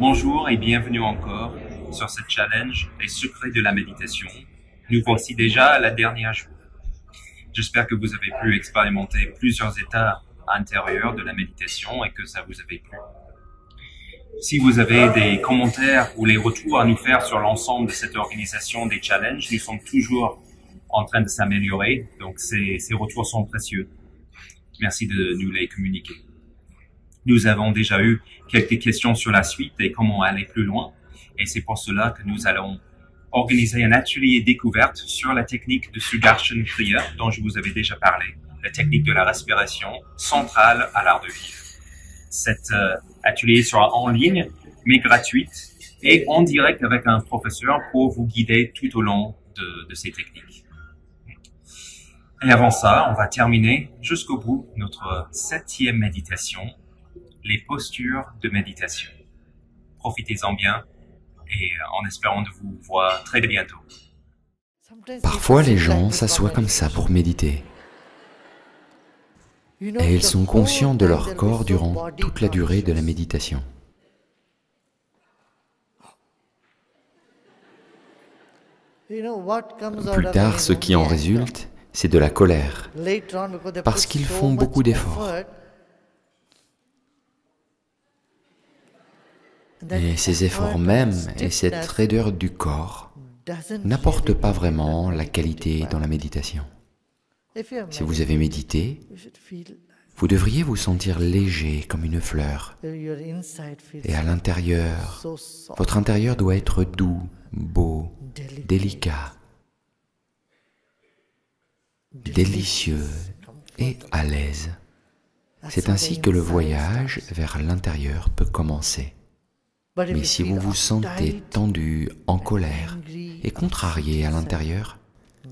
Bonjour et bienvenue encore sur ce challenge Les secrets de la méditation. Nous voici déjà à la dernière jour. J'espère que vous avez pu expérimenter plusieurs états intérieurs de la méditation et que ça vous avait plu. Si vous avez des commentaires ou les retours à nous faire sur l'ensemble de cette organisation des challenges, nous sommes toujours en train de s'améliorer, donc ces retours sont précieux. Merci de nous les communiquer. Nous avons déjà eu quelques questions sur la suite et comment aller plus loin, et c'est pour cela que nous allons organiser un atelier découverte sur la technique de Sudarshan Kriya dont je vous avais déjà parlé, la technique de la respiration centrale à l'art de vivre. Cet atelier sera en ligne, mais gratuite, et en direct avec un professeur pour vous guider tout au long de ces techniques. Et avant ça, on va terminer jusqu'au bout notre 7e méditation, les postures de méditation. Profitez-en bien et en espérant de vous voir très bientôt. Parfois, les gens s'assoient comme ça pour méditer. Et ils sont conscients de leur corps durant toute la durée de la méditation. Plus tard, ce qui en résulte, c'est de la colère, parce qu'ils font beaucoup d'efforts. Et ces efforts même et cette raideur du corps n'apportent pas vraiment la qualité dans la méditation. Si vous avez médité, vous devriez vous sentir léger comme une fleur. Et à l'intérieur, votre intérieur doit être doux, beau, délicat, délicieux et à l'aise. C'est ainsi que le voyage vers l'intérieur peut commencer. Mais si vous vous sentez tendu, en colère et contrarié à l'intérieur,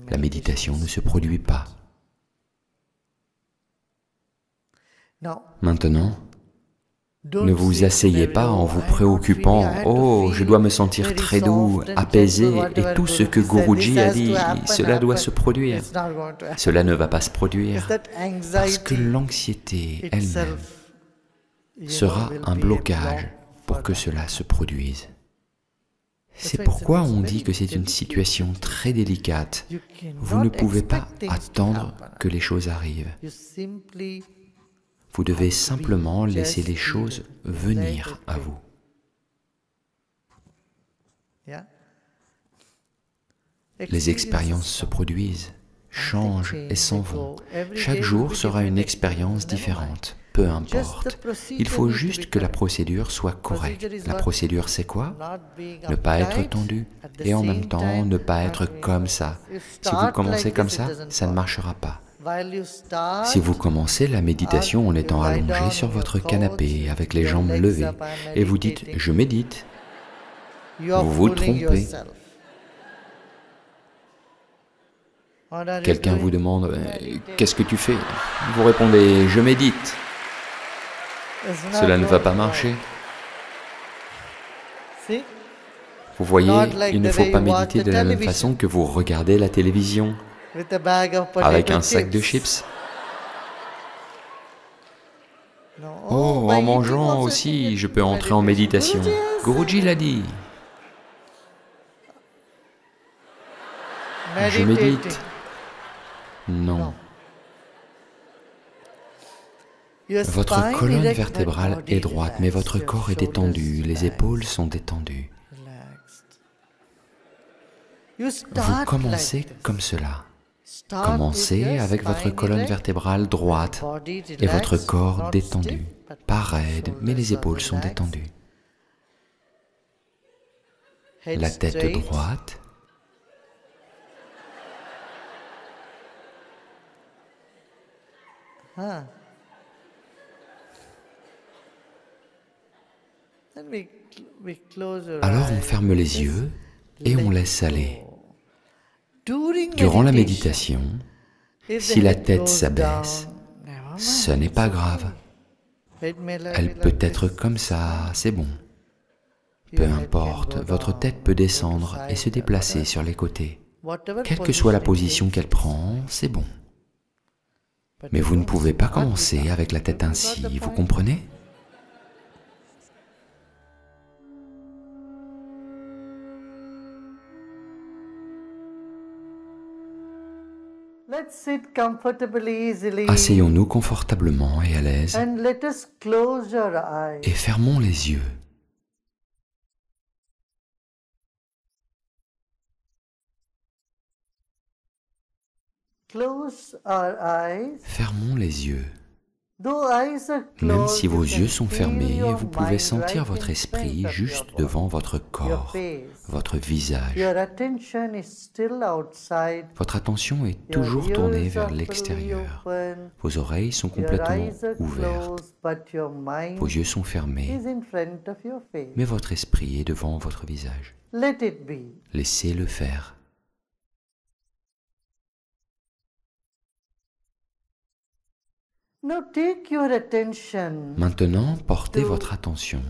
la méditation ne se produit pas. Maintenant, ne vous asseyez pas en vous préoccupant « Oh, je dois me sentir très doux, apaisé, et tout ce que Guruji a dit, cela doit se produire. » Cela ne va pas se produire, parce que l'anxiété elle-même sera un blocage pour que cela se produise. C'est pourquoi on dit que c'est une situation très délicate. Vous ne pouvez pas attendre que les choses arrivent. Vous devez simplement laisser les choses venir à vous. Les expériences se produisent, changent et s'en vont. Chaque jour sera une expérience différente. Peu importe, il faut juste que la procédure soit correcte. La procédure, c'est quoi? Ne pas être tendu et en même temps ne pas être comme ça. Si vous commencez comme ça ne marchera pas. Si vous commencez la méditation en étant allongé sur votre canapé avec les jambes levées et vous dites « je médite », vous vous trompez. Quelqu'un vous demande « qu'est-ce que tu fais ?» Vous répondez « je médite ». Cela ne va pas marcher. Vous voyez, il ne faut pas méditer de la même façon que vous regardez la télévision avec un sac de chips. Oh, en mangeant aussi, je peux entrer en méditation. Guruji l'a dit. Je médite. Non. Votre colonne vertébrale est droite, mais votre corps est détendu, les épaules sont détendues. Vous commencez comme cela. Commencez avec votre colonne vertébrale droite et votre corps détendu. Pas raide, mais les épaules sont détendues. La tête droite. Alors on ferme les yeux et on laisse aller. Durant la méditation, si la tête s'abaisse, ce n'est pas grave. Elle peut être comme ça, c'est bon. Peu importe, votre tête peut descendre et se déplacer sur les côtés. Quelle que soit la position qu'elle prend, c'est bon. Mais vous ne pouvez pas commencer avec la tête ainsi, vous comprenez? Asseyons-nous confortablement et à l'aise et fermons les yeux. Fermons les yeux. Même si vos yeux sont fermés, vous pouvez sentir votre esprit juste devant votre corps, votre visage. Votre attention est toujours tournée vers l'extérieur. Vos oreilles sont complètement ouvertes. Vos yeux sont fermés, mais votre esprit est devant votre visage. Laissez-le faire. Maintenant, portez votre attention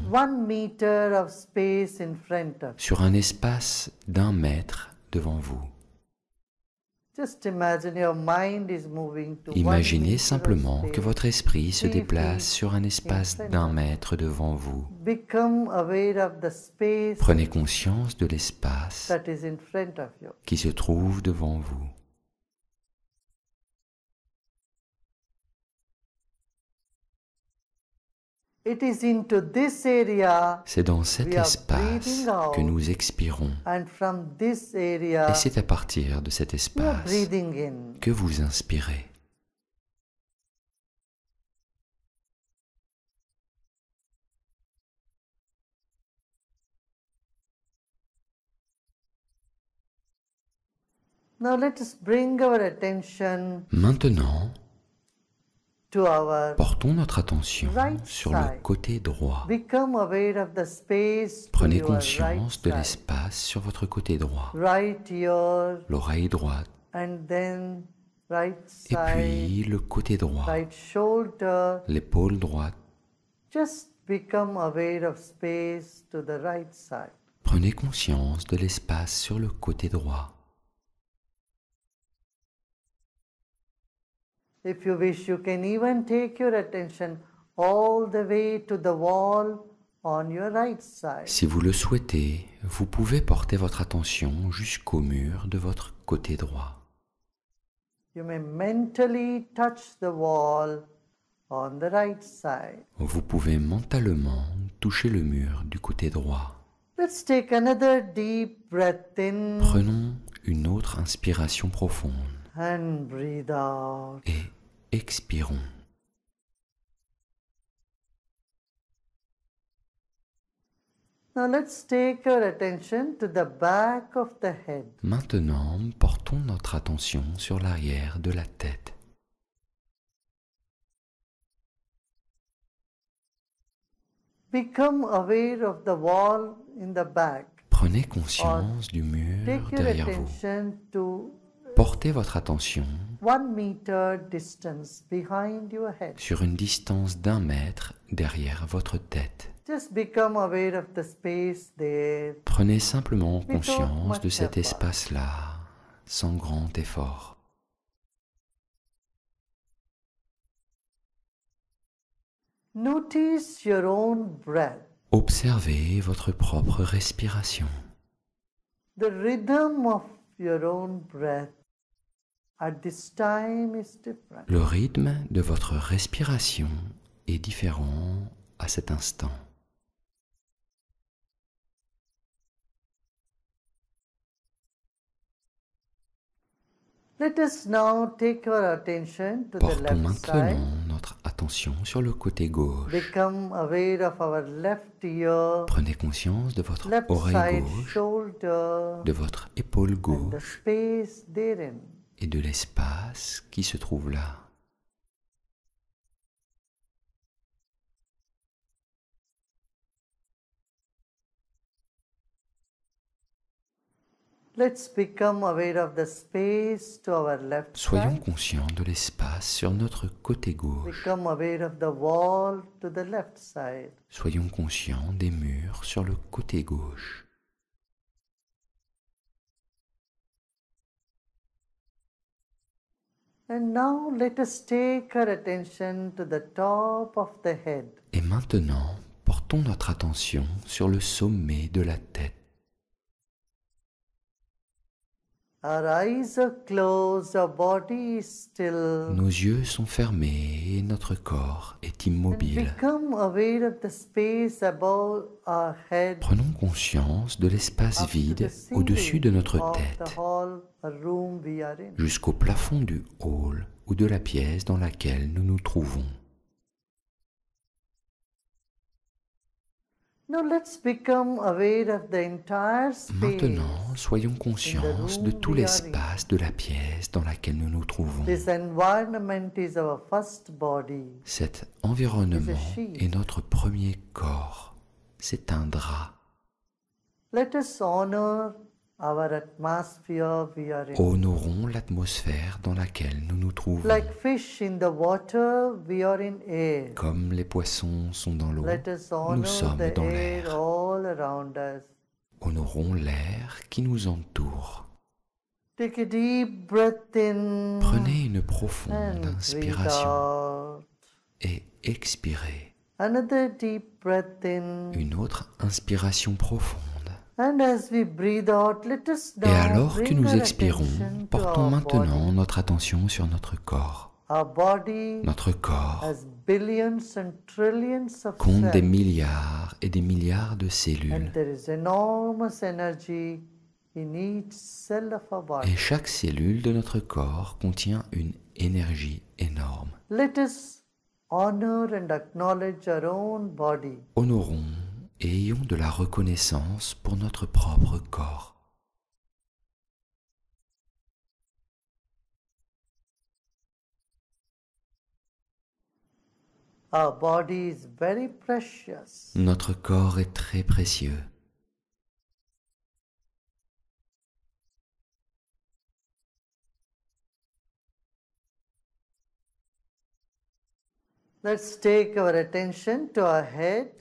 sur un espace d'1 mètre devant vous. Imaginez simplement que votre esprit se déplace sur un espace d'1 mètre devant vous. Prenez conscience de l'espace qui se trouve devant vous. C'est dans cet espace que nous expirons. Et c'est à partir de cet espace que vous inspirez. Maintenant, portons notre attention sur le côté droit. Prenez conscience de l'espace sur votre côté droit, l'oreille droite, et puis le côté droit, l'épaule droite. Prenez conscience de l'espace sur le côté droit. If you wish, you can even take your attention all the way to the wall on your right side. Si vous le souhaitez, vous pouvez porter votre attention jusqu'au mur de votre côté droit. You may mentally touch the wall on the right side. Vous pouvez mentalement toucher le mur du côté droit. Let's take another deep breath in. Prenons une autre inspiration profonde. And breathe out. Et expirons. Now let's take our attention to the back of the head. Maintenant, portons notre attention sur l'arrière de la tête. Become aware of the wall in the back. Prenez conscience du mur derrière vous. Portez votre attention sur une distance d'1 mètre derrière votre tête. Prenez simplement conscience de cet espace-là, sans grand effort. Observez votre propre respiration. The rhythm of your own breath at this time is different. Le rythme de votre respiration est différent à cet instant. Let us now take our attention to the Portons left maintenant side. notre attention sur le côté gauche. Become aware of our left ear, Prenez conscience de votre left oreille side gauche, shoulder, de votre épaule and the gauche space therein. et de l'espace qui se trouve là. Let's become aware of the space to our left Soyons side. conscients de l'espace sur notre côté gauche. Become aware of the wall to the left side. Soyons conscients des murs sur le côté gauche. And now let us take our attention to the top of the head. Et maintenant, portons notre attention sur le sommet de la tête. Our eyes are closed, our body is still. Nos yeux sont fermés et notre corps est immobile. Become aware of the space above our head. Prenons conscience de l'espace vide au-dessus de notre tête, jusqu'au plafond du hall ou de la pièce dans laquelle nous nous trouvons. Maintenant, soyons conscients de tout l'espace de la pièce dans laquelle nous nous trouvons. Cet environnement est notre premier corps. C'est un drap. Honorons l'atmosphère dans laquelle nous nous trouvons. Comme les poissons sont dans l'eau, nous sommes dans l'air. Honorons l'air qui nous entoure. Prenez une profonde inspiration et expirez. Une autre inspiration profonde. Et alors que nous expirons, portons maintenant notre attention sur notre corps. Notre corps compte des milliards et des milliards de cellules. Et chaque cellule de notre corps contient une énergie énorme. Honorons et ayons de la reconnaissance pour notre propre corps. Notre corps est très précieux.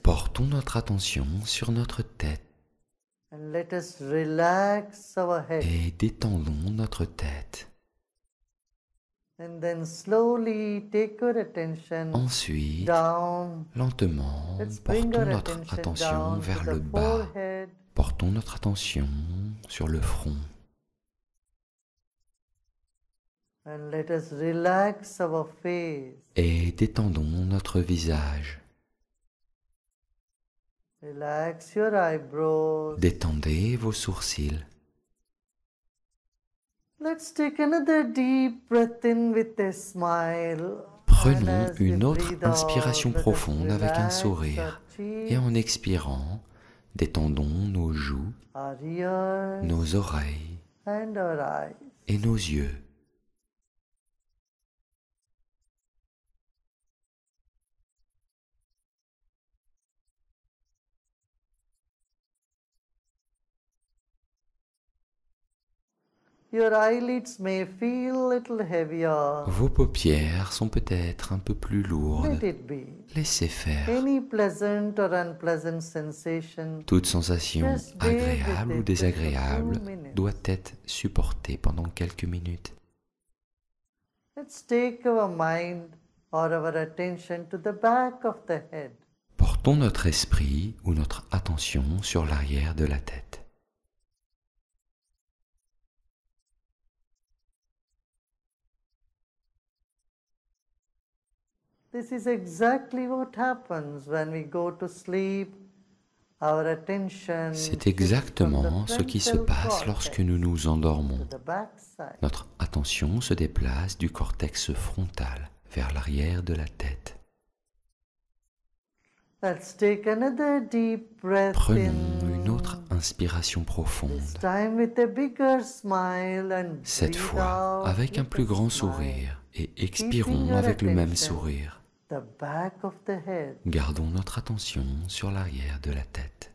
Portons notre attention sur notre tête et détendons notre tête. Ensuite, lentement, portons notre attention vers le bas. Portons notre attention sur le front. Et détendons notre visage. Détendez vos sourcils. Prenons une autre inspiration profonde avec un sourire. Et en expirant, détendons nos joues, nos oreilles et nos yeux. Vos paupières sont peut-être un peu plus lourdes. Laissez faire. Toute sensation agréable ou désagréable doit être supportée pendant quelques minutes. Portons notre esprit ou notre attention sur l'arrière de la tête. This is exactly what happens when we go to sleep. Our attention C'est exactement ce qui se passe lorsque nous nous endormons. Notre attention se déplace du cortex frontal vers l'arrière de la tête. Prenons une autre inspiration profonde. Cette fois, avec un plus grand sourire, et expirons avec le même sourire. Gardons notre attention sur l'arrière de la tête.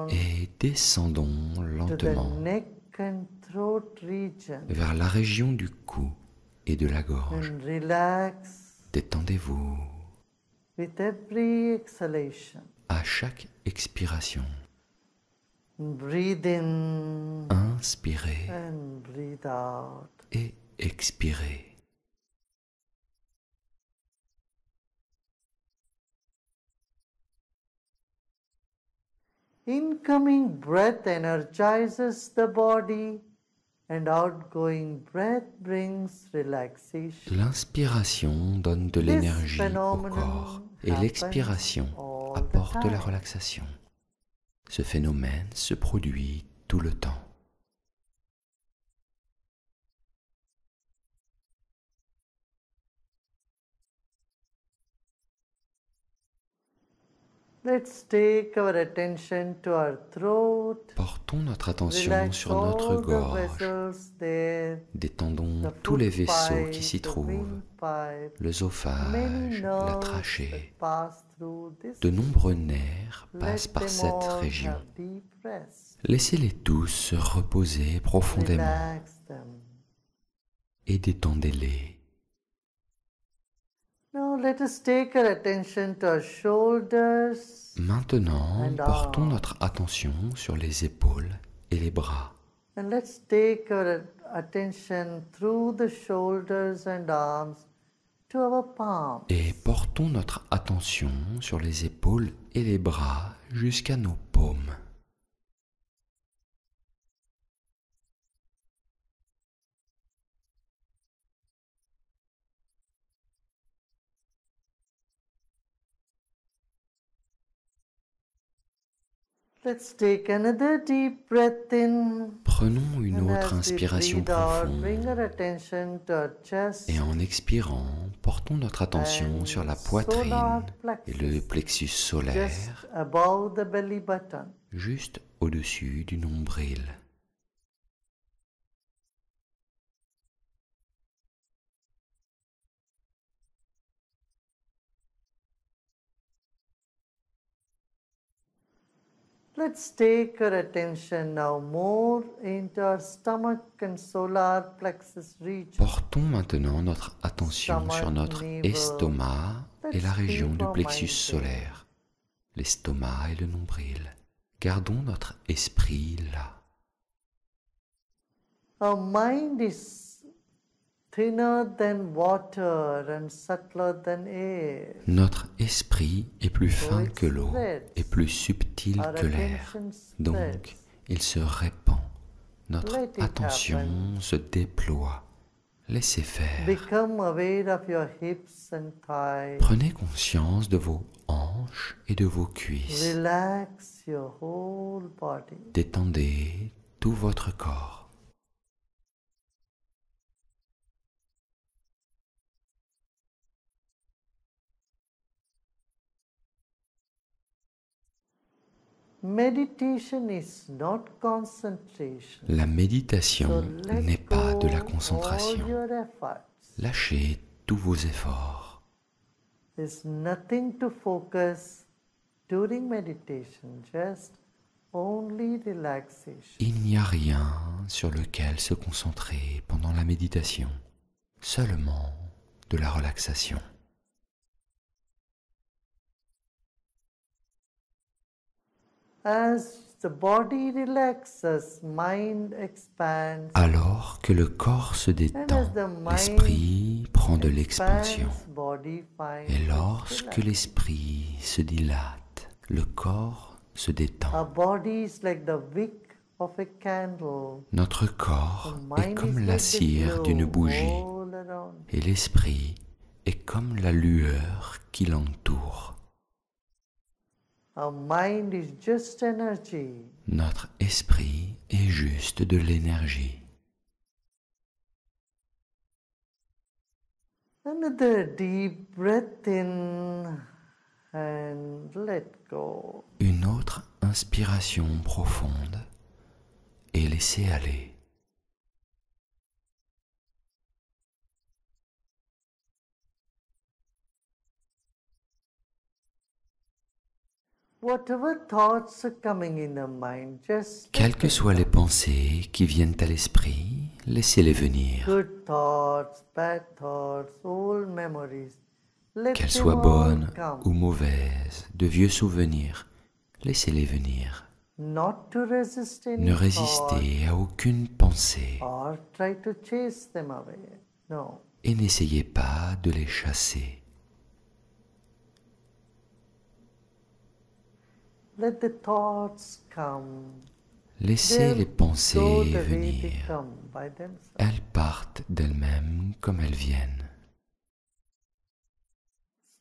Et descendons lentement vers la région du cou et de la gorge. Détendez-vous à chaque expiration. Inspirez et expirez. Incoming breath energizes the body and outgoing breath brings relaxation. L'inspiration donne de l'énergie au corps et l'expiration apporte de la relaxation. Ce phénomène se produit tout le temps. Let's take our attention to our throat. Portons notre attention Relax sur notre all the gorge. vessels there. Détendons The tous les food vaisseaux pipe, qui s'y the trouvent, windpipe, l'œsophage, many la nerves trachée. that pass through this. De nombreux nerfs Let passent par them cette all région. have deep rest. Laissez-les tous se reposer profondément Relax them. et détendez-les. Now let us take our attention to our shoulders. Maintenant, And portons arms. notre attention sur les épaules et les bras. And let's take our attention through the shoulders and arms to our palms. Et portons notre attention sur les épaules et les bras jusqu'à nos paumes. Let's take another deep breath in. Prenons une And autre as we inspiration breathe out, bring profonde our attention to our chest et en expirant, portons notre attention and sur la solar poitrine et le plexus, plexus just solaire, above the belly button. juste au-dessus du nombril. Let's take our attention now more into our stomach and solar plexus region. Portons maintenant notre attention Stomach, sur notre navel. estomac et la Let's région keep du our plexus mind there. solaire, l'estomac et le nombril. Gardons notre esprit là. Our mind is thinner than water and subtler than air. Notre esprit est plus fin it que l'eau spreads. et plus subtil Our que l'air. attention spreads. Donc, il se répand. Notre Let it attention happen. se déploie. Laissez faire. Become aware of your hips and thighs. Prenez conscience de vos hanches et de vos cuisses. Relax your whole body. Détendez tout votre corps. Meditation is not concentration. La So méditation let n'est pas de la go concentration. all your efforts. Lâchez tous vos efforts. There's nothing to focus during meditation, just only relaxation. Il n'y a rien sur lequel se concentrer pendant la méditation, seulement de la relaxation. As the body relaxes, mind expands. Alors que le corps se And as détend, the mind l'esprit prend de l'expansion. expands, body finds Et its lorsque relax. l'esprit se dilate, le corps se détend. Our body is like the wick of a candle. Notre corps The est mind comme is la like the cire glow d'une bougie all around. et l'esprit est comme la lueur qui l'entoure. Our mind is just energy. Notre esprit est juste de l'énergie. Another deep breath in and let go. Une autre inspiration profonde et laissez aller. Whatever thoughts are coming in the mind, just Quelles que soient les pensées qui viennent à l'esprit, laissez-les venir. good thoughts, bad thoughts, old memories. Let Qu'elles them soient all bonnes come. ou mauvaises, de vieux souvenirs, laissez-les venir. Not to resist any Ne thought résistez à aucune pensée or try to chase them away. No. et n'essayez pas de les chasser. let the thoughts come. Laissez les pensées Go the way they venir. come by themselves. Elles partent d'elles-mêmes comme elles viennent.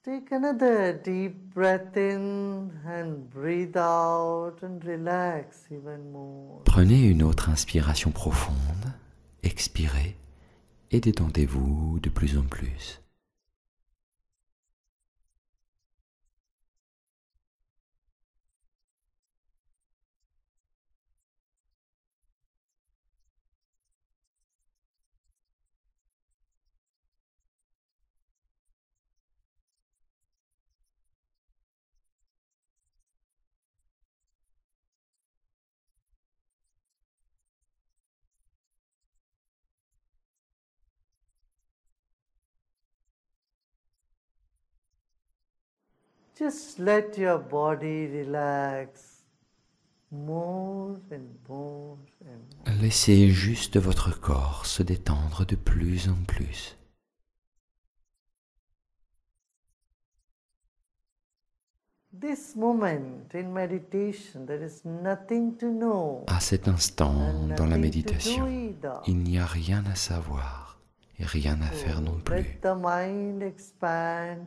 Take another deep breath in and breathe out and relax even more. Prenez une autre inspiration profonde, expirez et détendez-vous de plus en plus. Just let your body relax more and more and more. Laissez juste votre corps se détendre de plus en plus. This moment in meditation, there is nothing to know. À cet instant, and dans la nothing to do méditation, either. il n'y a rien à savoir et rien à faire non plus. Let the mind expand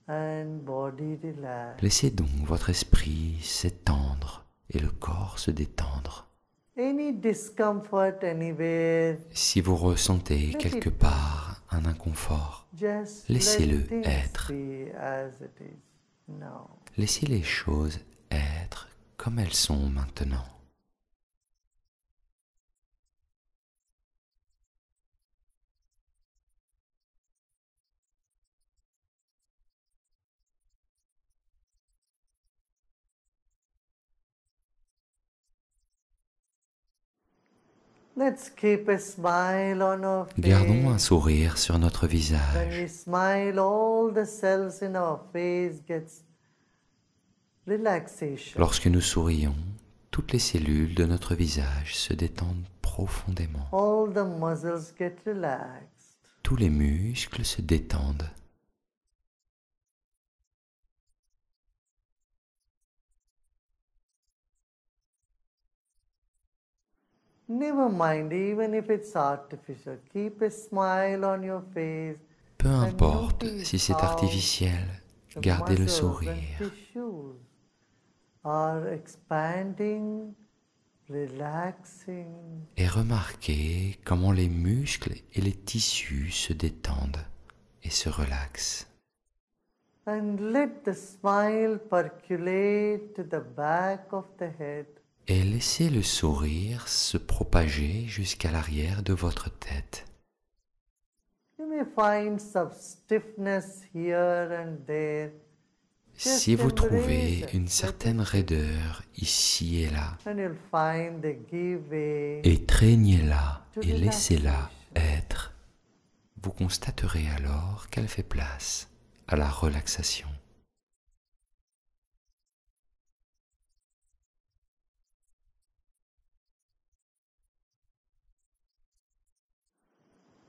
and body relax. Laissez donc votre esprit s'étendre et le corps se détendre. Any discomfort anywhere, Si vous ressentez quelque part un inconfort, just Laissez-le let things être. be as it is now. laissez les choses être comme elles sont maintenant. Let's keep a smile on our face. Gardons un sourire sur notre When visage. we smile, all the cells in our face gets relaxation. Lorsque nous sourions, toutes les cellules de notre visage se détendent profondément. All the muscles get relaxed. Tous les muscles se détendent. Never mind, even if it's artificial. Keep a smile on your face. Peu and importe notice si c'est how artificiel, the gardez le muscles and sourire. tissues are expanding, relaxing. Et remarquez comment les muscles et les tissus se détendent et se relaxent. And let the smile percolate to the back of the head. Et laissez le sourire se propager jusqu'à l'arrière de votre tête. You may find some stiffness here and there. Si Just vous embrace trouvez it. une Let certaine it raideur ici et là, And you'll find the give way. étreignez-la to et laissez-la relaxation. être. Vous constaterez alors qu'elle fait place à la relaxation.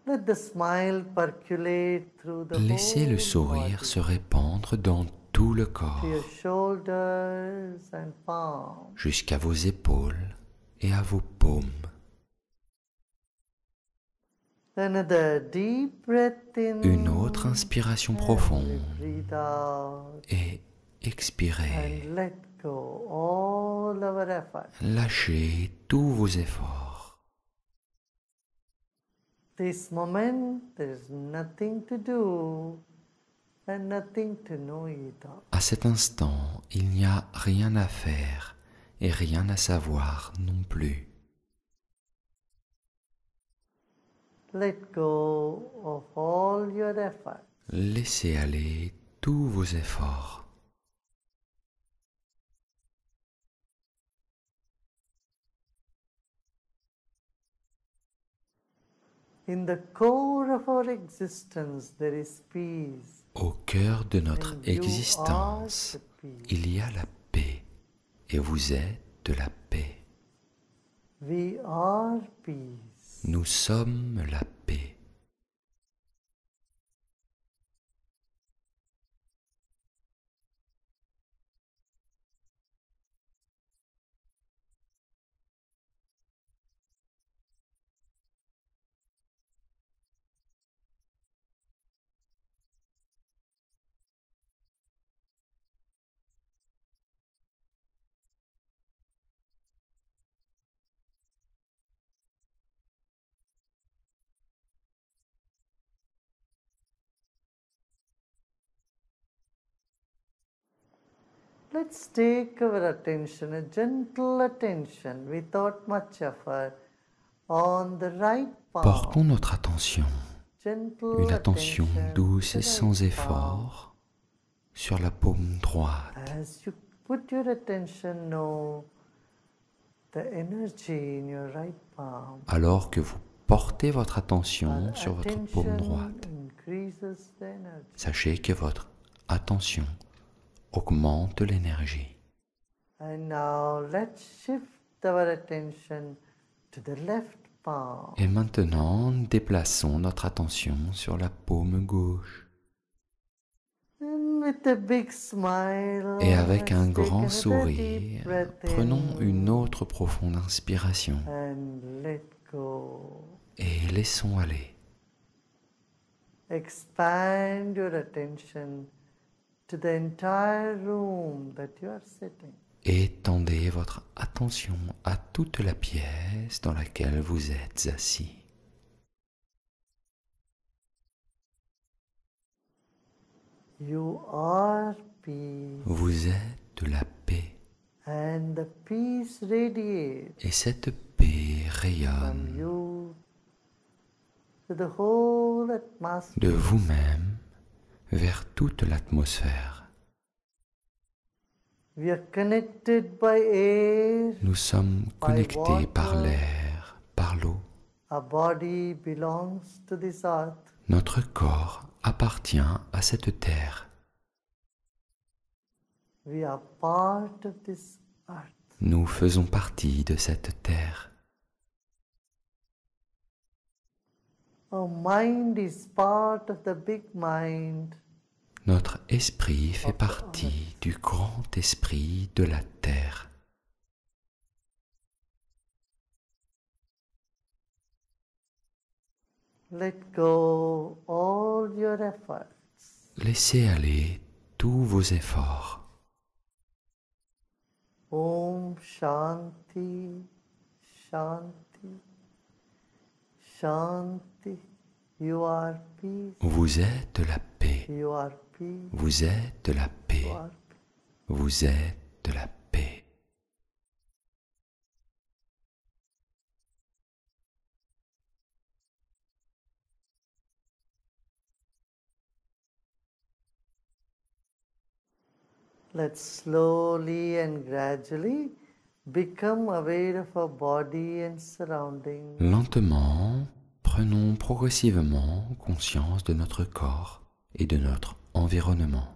Let the smile percolate through the Laissez le whole sourire body, se répandre dans tout le to corps, your shoulders and palms. jusqu'à vos épaules et à vos paumes. Another deep breath in. Une autre inspiration and profonde breathe out et expirez. and let go all our effort. Lâchez tous vos efforts. This moment, there is nothing to do and nothing to know either. À cet instant, il n'y a rien à faire et rien à savoir non plus. Let go of all your effort. Laissez aller tous vos efforts. In the core of our existence, there is peace. Au cœur de notre And you are existence, the peace. il y a la paix et vous êtes de la paix. We are peace. Nous sommes la paix. Let's take our attention, a gentle attention, without much effort, on the right palm. Portons notre attention, Gentle une attention attention douce to et the sans right palm. effort, sur la paume droite. As you put your attention, know the energy in your right palm. Alors que vous portez votre attention sur votre paume Attention droite, increases the energy. sachez que votre attention augmente l'énergie. And now let's shift our attention to the left palm. Et maintenant, déplaçons notre attention sur la paume gauche. And with a big smile, Et avec un let's take grand another sourire, deep breath prenons in une autre profonde inspiration and let go. et laissons aller. Expand your attention to the entire room that you are sitting. Étendez votre attention à toute la pièce dans laquelle vous êtes assis. You are peace, Vous êtes de la paix and the peace radiates et cette paix from rayonne you to the whole atmosphere. de vous-même vers toute l'atmosphère. We are connected by air. Nous sommes connectés par l'air, par l'eau. Our body belongs to this earth. Notre corps appartient à cette terre. We are part of this earth. Nous faisons partie de cette terre. Our mind is part of the big mind. Notre esprit fait partie du grand esprit de la terre. Let go all your efforts. Laissez aller tous vos efforts. Om Shanti, Shanti, Shanti. You are peace. Vous êtes de la paix. You are peace. Vous êtes de la paix. You are peace. Vous êtes de la paix. Let's slowly and gradually become aware of our body and surroundings. Lentement, prenons progressivement conscience de notre corps et de notre environnement.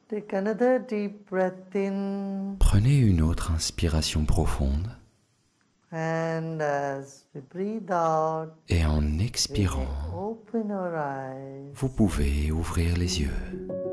Take another deep breath in, Prenez une autre inspiration profonde and as we breathe out, et en we may expirant, open our eyes. vous pouvez ouvrir les yeux.